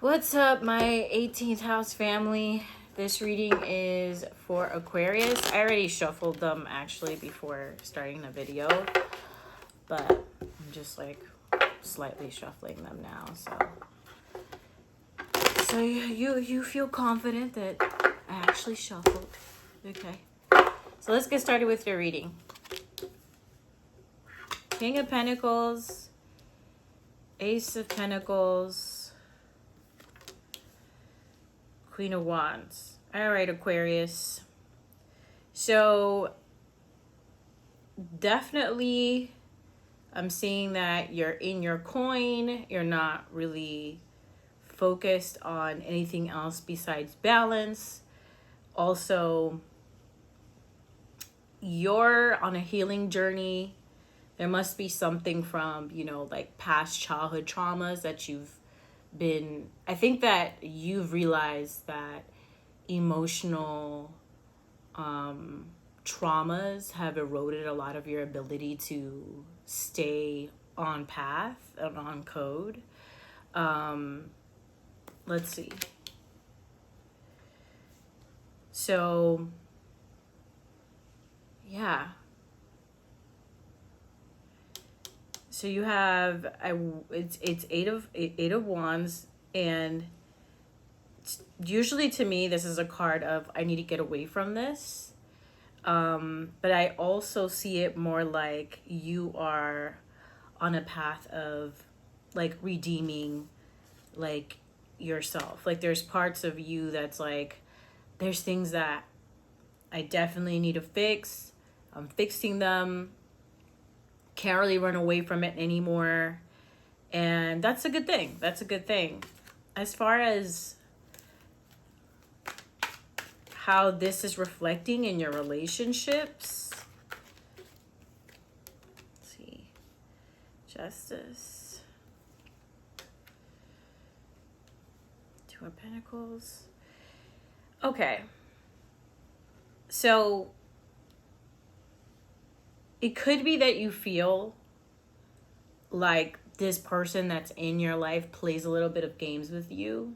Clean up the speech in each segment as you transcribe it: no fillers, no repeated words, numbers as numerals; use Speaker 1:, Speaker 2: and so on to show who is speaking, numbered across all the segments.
Speaker 1: What's up, my 18th house family? This reading is for Aquarius. I already shuffled them actually before starting the video, but I'm just like slightly shuffling them now. So you feel confident that I actually shuffled. Okay. So let's get started with your reading. King of Pentacles, Ace of Pentacles, Queen of Wands. All right, Aquarius. So definitely I'm seeing that you're in your coin. You're not really focused on anything else besides balance. Also, you're on a healing journey. There must be something from, like past childhood traumas that I think that you've realized that emotional traumas have eroded a lot of your ability to stay on path and on code. Let's see. So, yeah. So you have it's eight of wands, and usually to me this is a card of I need to get away from this. But I also see it more like you are on a path of like redeeming like yourself. Like there's parts of you that's like there's things that I definitely need to fix. I'm fixing them. Can't really run away from it anymore. And that's a good thing. That's a good thing. As far as how this is reflecting in your relationships. Let's see. Justice. Two of Pentacles. Okay. So it could be that you feel like this person that's in your life plays a little bit of games with you.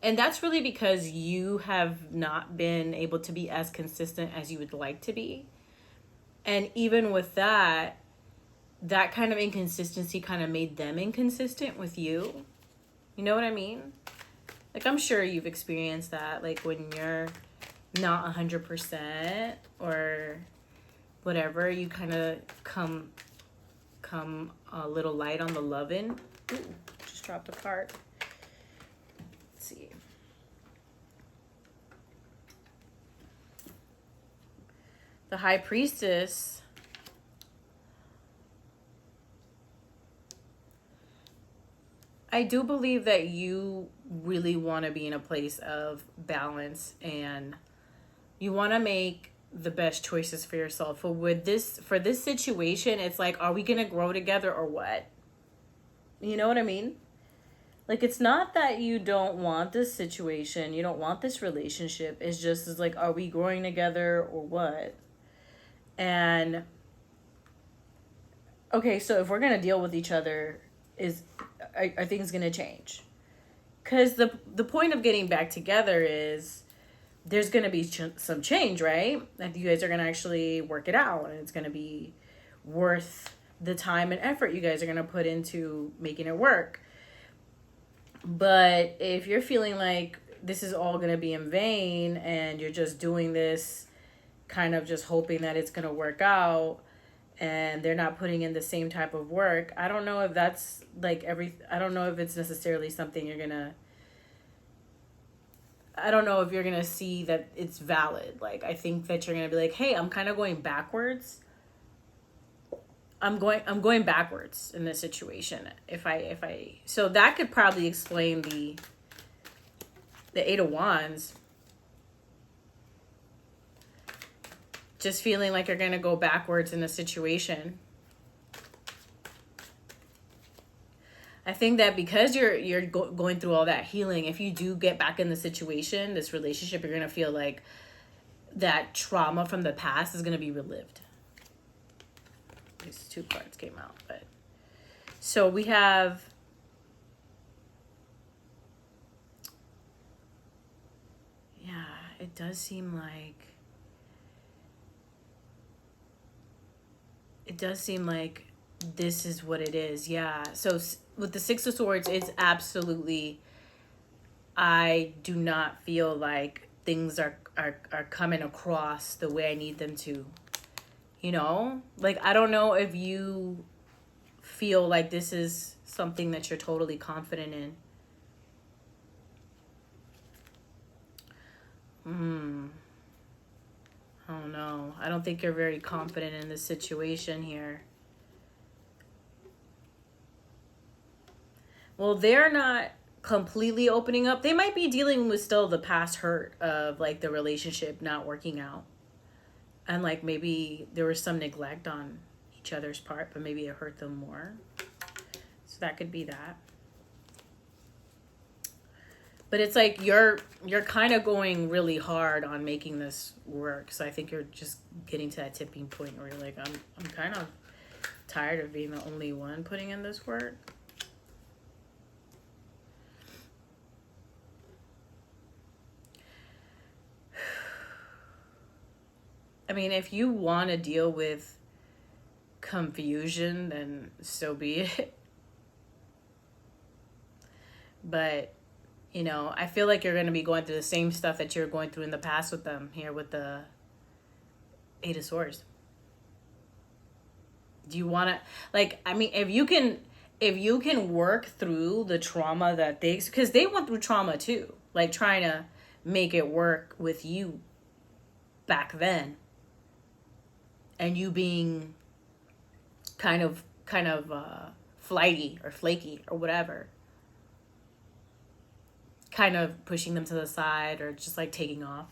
Speaker 1: And that's really because you have not been able to be as consistent as you would like to be. And even with that kind of inconsistency kind of made them inconsistent with you. You know what I mean? Like, I'm sure you've experienced that. Like, when you're not 100% or whatever, you kind of come a little light on the loving. Ooh, just dropped a card. Let's see. The High Priestess. I do believe that you really want to be in a place of balance and you want to make the best choices for yourself. For this situation, it's like, are we going to grow together or what? You know what I mean? Like, it's not that you don't want this situation, you don't want this relationship. It's like, are we growing together or what? And okay, so if we're going to deal with each other, are things going to change? Because the point of getting back together is there's going to be some change, right? That you guys are going to actually work it out, and it's going to be worth the time and effort you guys are going to put into making it work. But if you're feeling like this is all going to be in vain and you're just doing this kind of just hoping that it's going to work out and they're not putting in the same type of work, I don't know if that's like I don't know if it's necessarily something I don't know if you're gonna see that it's valid. Like, I think that you're gonna be like, hey, I'm kind of going backwards. I'm going backwards in this situation. So that could probably explain the Eight of Wands. Just feeling like you're gonna go backwards in the situation. I think that because you're going through all that healing, if you do get back in the situation, this relationship, you're going to feel like that trauma from the past is going to be relived. These two cards came out. But so we have does seem like this is what it is. Yeah. So with the Six of Swords, it's absolutely, I do not feel like things are coming across the way I need them to. You know? Like, I don't know if you feel like this is something that you're totally confident in. I don't know. I don't think you're very confident in this situation here. Well, they're not completely opening up. They might be dealing with still the past hurt of like the relationship not working out. And like maybe there was some neglect on each other's part, but maybe it hurt them more. So that could be that. But it's like you're kind of going really hard on making this work. So I think you're just getting to that tipping point where you're like, I'm kind of tired of being the only one putting in this work. I mean, if you want to deal with confusion, then so be it. But, you know, I feel like you're going to be going through the same stuff that you're going through in the past with them here with the Eight of Swords. Do you want to, like, I mean, if you can work through the trauma that because they went through trauma too, like trying to make it work with you back then. And you being kind of flighty or flaky or whatever. Kind of pushing them to the side or just like taking off.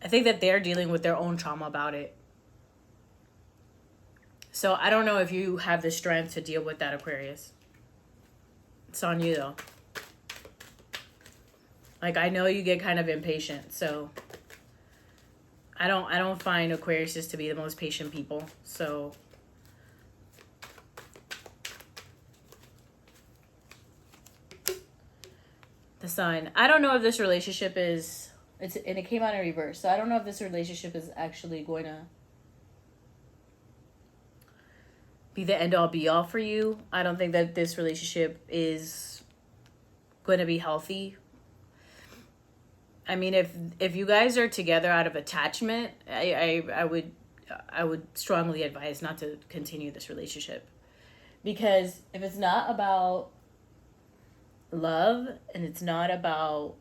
Speaker 1: I think that they're dealing with their own trauma about it. So I don't know if you have the strength to deal with that, Aquarius. It's on you though. Like, I know you get kind of impatient, so I don't find Aquariuses to be the most patient people. So the Sun. I don't know if this relationship is and it came out in reverse. So I don't know if this relationship is actually going to be the end all be all for you. I don't think that this relationship is going to be healthy. I mean, if you guys are together out of attachment, I would strongly advise not to continue this relationship. Because if it's not about love and it's not about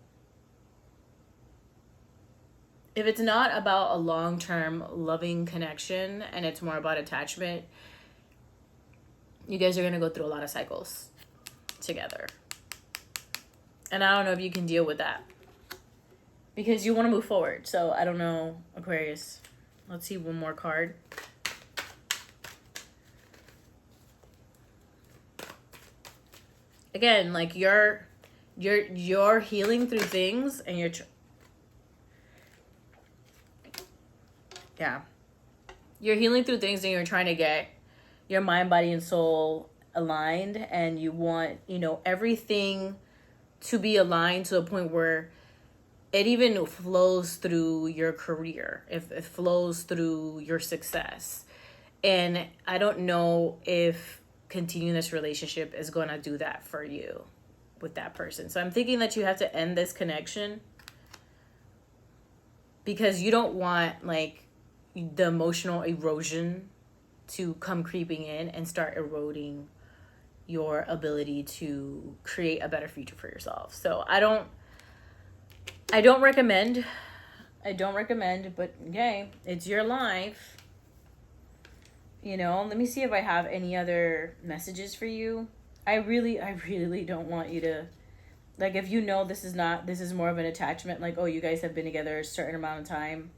Speaker 1: a long-term loving connection and it's more about attachment, you guys are going to go through a lot of cycles together. And I don't know if you can deal with that. Because you want to move forward. So, I don't know, Aquarius. Let's see one more card. Again, like you're healing through things and you're healing through things and you're trying to get your mind, body, and soul aligned, and you want, you know, everything to be aligned to a point where it even flows through your career. If it flows through your success. And I don't know if continuing this relationship is going to do that for you with that person. So I'm thinking that you have to end this connection because you don't want like the emotional erosion to come creeping in and start eroding your ability to create a better future for yourself. So I don't recommend, but yay, it's your life. You know, let me see if I have any other messages for you. I really don't want you to, like, if you know this is more of an attachment, like, oh, you guys have been together a certain amount of time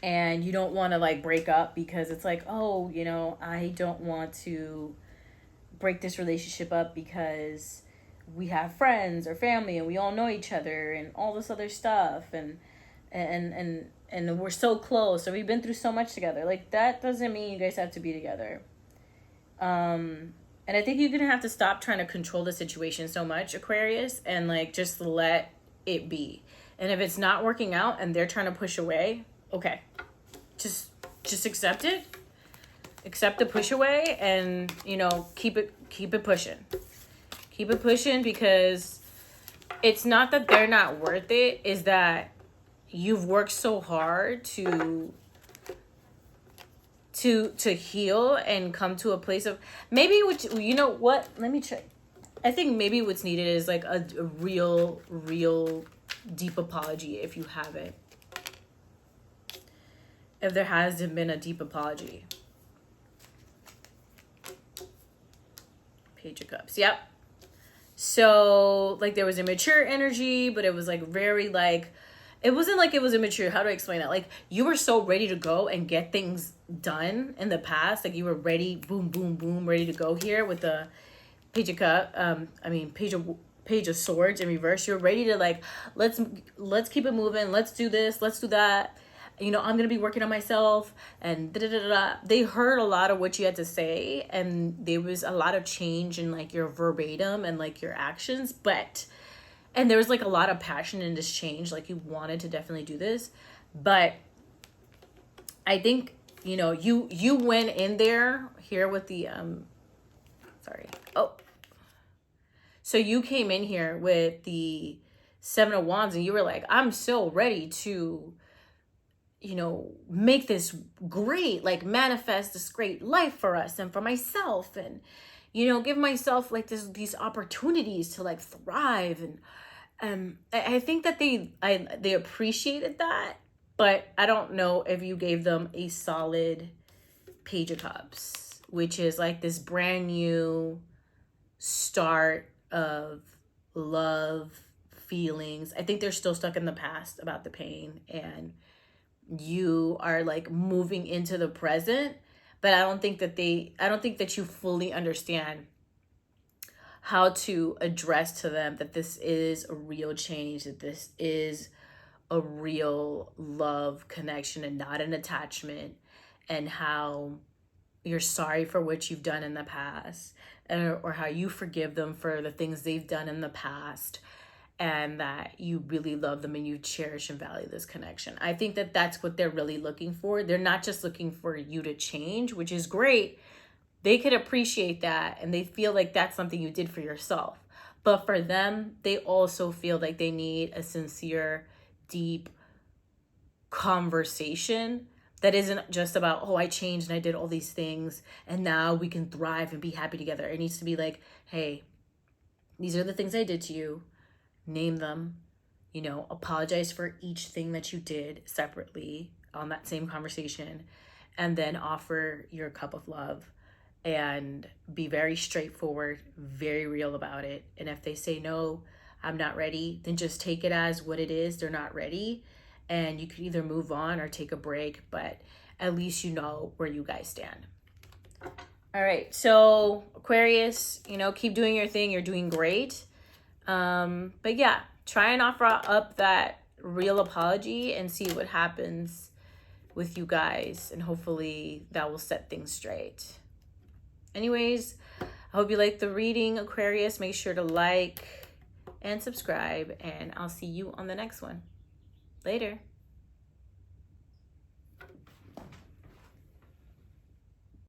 Speaker 1: and you don't want to like break up because it's like, oh, you know, I don't want to break this relationship up because we have friends or family and we all know each other and all this other stuff and we're so close or we've been through so much together. Like, that doesn't mean you guys have to be together. And I think you're gonna have to stop trying to control the situation so much, Aquarius, and like just let it be. And if it's not working out and they're trying to push away, okay, just accept it. Accept the push away, and keep it pushing. Keep it pushing, because it's not that they're not worth it, is that you've worked so hard to heal and come to a place of, maybe, which, what, let me check. I think maybe what's needed is like a real deep apology, if you haven't. If there hasn't been a deep apology. Page of Cups. Yep. So, like, there was immature energy, but it was like very like, it wasn't like it was immature. How do I explain it? Like, you were so ready to go and get things done in the past. Like, you were ready, boom, boom, boom, ready to go here with the Page of Page of Swords in reverse. You're ready to, like, let's keep it moving. Let's do this. Let's do that. I'm going to be working on myself, and da-da-da-da. They heard a lot of what you had to say, and there was a lot of change in, like, your verbatim and, like, your actions, and there was, like, a lot of passion in this change. Like, you wanted to definitely do this, but I think, you went in there here with the, so you came in here with the Seven of Wands, and you were like, I'm so ready to, make this great, like, manifest this great life for us and for myself, and, give myself, like, these opportunities to, like, thrive. And I think that they appreciated that, but I don't know if you gave them a solid Page of Cups, which is like this brand new start of love, feelings. I think they're still stuck in the past about the pain, and you are, like, moving into the present, but I don't think that you fully understand how to address to them that this is a real change, that this is a real love connection and not an attachment, and how you're sorry for what you've done in the past, or how you forgive them for the things they've done in the past, and that you really love them and you cherish and value this connection. I think that that's what they're really looking for. They're not just looking for you to change, which is great. They could appreciate that, and they feel like that's something you did for yourself. But for them, they also feel like they need a sincere, deep conversation that isn't just about, oh, I changed and I did all these things and now we can thrive and be happy together. It needs to be like, hey, these are the things I did to you. Name them, apologize for each thing that you did separately on that same conversation, and then offer your cup of love and be very straightforward, very real about it. And if they say, no, I'm not ready, then just take it as what it is. They're not ready. And you can either move on or take a break, but at least you know where you guys stand. All right. So Aquarius, keep doing your thing. You're doing great. But yeah, try and offer up that real apology and see what happens with you guys. And hopefully that will set things straight. Anyways, I hope you liked the reading, Aquarius. Make sure to like and subscribe, and I'll see you on the next one. Later.